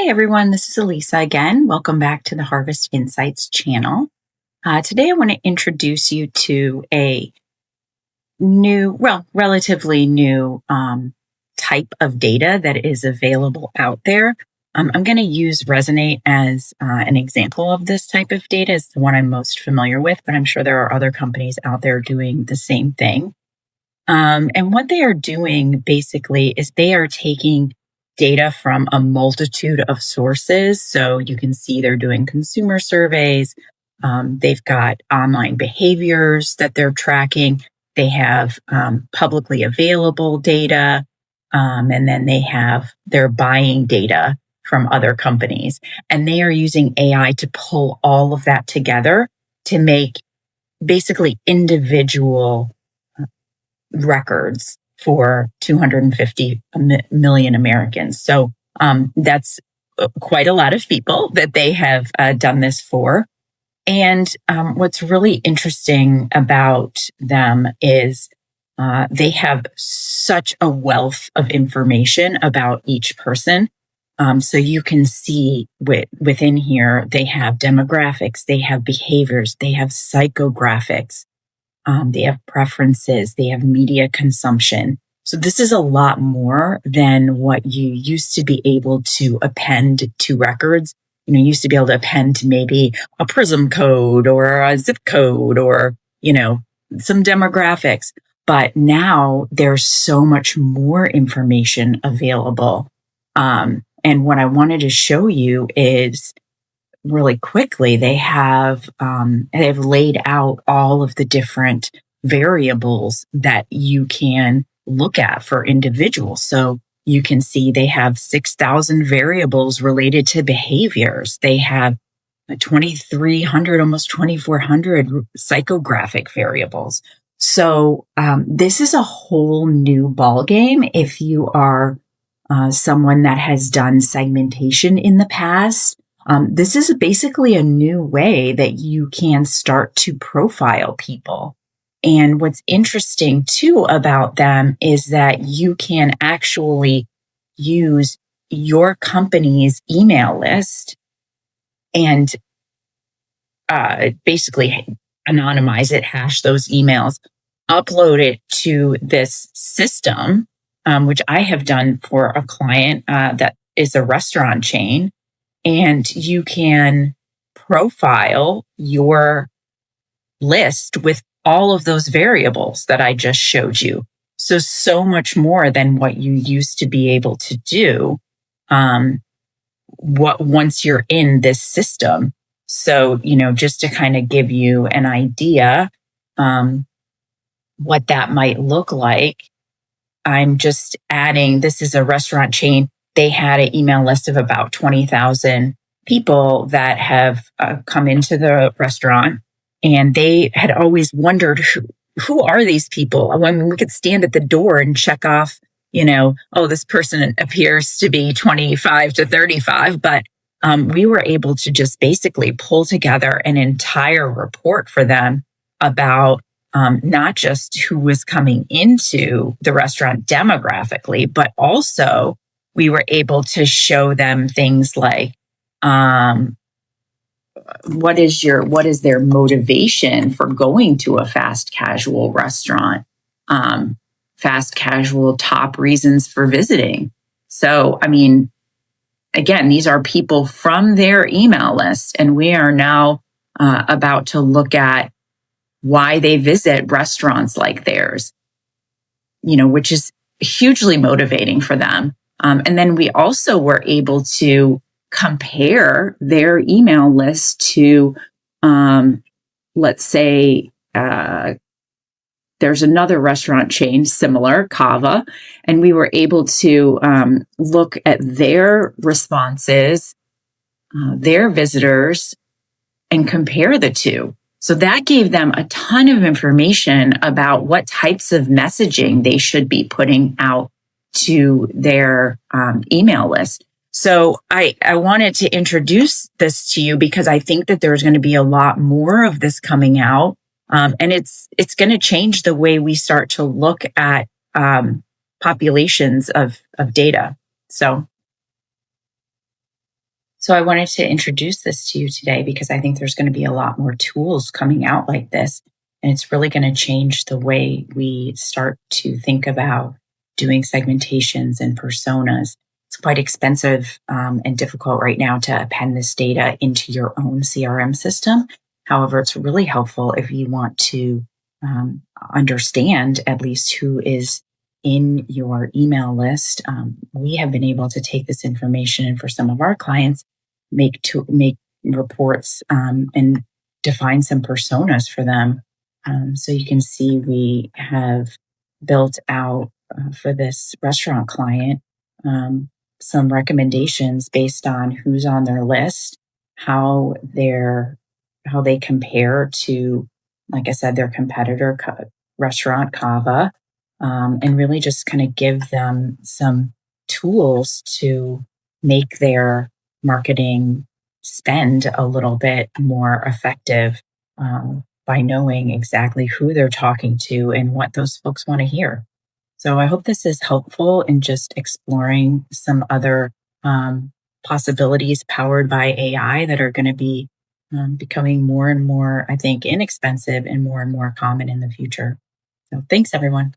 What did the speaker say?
Hi, everyone. This is Elisa again. Welcome back to the Harvest Insights channel. Today, I want to introduce you to a relatively new type of data that is available out there. I'm going to use Resonate as an example of this type of data. It's the one I'm most familiar with, but I'm sure there are other companies out there doing the same thing. And what they are doing basically is they are taking data from a multitude of sources. So you can see they're doing consumer surveys. They've got online behaviors that they're tracking. They have publicly available data. And then they have their buying data from other companies. And they are using AI to pull all of that together to make basically individual records for 250 million Americans. So that's quite a lot of people that they have done this for. And what's really interesting about them is they have such a wealth of information about each person. So you can see within here, they have demographics, they have behaviors, they have psychographics. They have preferences, they have media consumption. So this is a lot more than what you used to be able to append to records. You used to be able to append to maybe a prism code or a zip code or, some demographics. But now there's so much more information available. And what I wanted to show you is really quickly, they've laid out all of the different variables that you can look at for individuals. So you can see they have 6,000 variables related to behaviors. They have 2,300, almost 2,400 psychographic variables. So this is a whole new ballgame if you are someone that has done segmentation in the past. This is basically a new way that you can start to profile people. And what's interesting too about them is that you can actually use your company's email list and basically anonymize it, hash those emails, upload it to this system, which I have done for a client that is a restaurant chain. And you can profile your list with all of those variables that I just showed you. So much more than what you used to be able to do once you're in this system. So, just to kind of give you an idea what that might look like, I'm just adding, this is a restaurant chain. They had an email list of about 20,000 people that have come into the restaurant. And they had always wondered, who are these people? I mean, we could stand at the door and check off, this person appears to be 25 to 35. But we were able to just basically pull together an entire report for them about not just who was coming into the restaurant demographically, but also we were able to show them things like what is their motivation for going to a fast casual restaurant, fast casual top reasons for visiting. So, I mean, again, these are people from their email list, and we are now about to look at why they visit restaurants like theirs, which is hugely motivating for them. And then we also were able to compare their email list to, let's say, there's another restaurant chain similar, Cava, and we were able to look at their responses, their visitors, and compare the two. So that gave them a ton of information about what types of messaging they should be putting out to their email list. So I wanted to introduce this to you because I think that there's going to be a lot more of this coming out. And it's going to change the way we start to look at populations of data. So So I wanted to introduce this to you today because I think there's going to be a lot more tools coming out like this. And it's really going to change the way we start to think about doing segmentations and personas. It's quite expensive and difficult right now to append this data into your own CRM system. However, it's really helpful if you want to understand at least who is in your email list. We have been able to take this information and for some of our clients, make reports and define some personas for them. So you can see we have built out for this restaurant client some recommendations based on who's on their list, how how they compare to, like I said, their competitor restaurant Kava, and really just kind of give them some tools to make their marketing spend a little bit more effective by knowing exactly who they're talking to and what those folks want to hear. So I hope this is helpful in just exploring some other possibilities powered by AI that are going to be becoming more and more, I think, inexpensive and more common in the future. So thanks, everyone.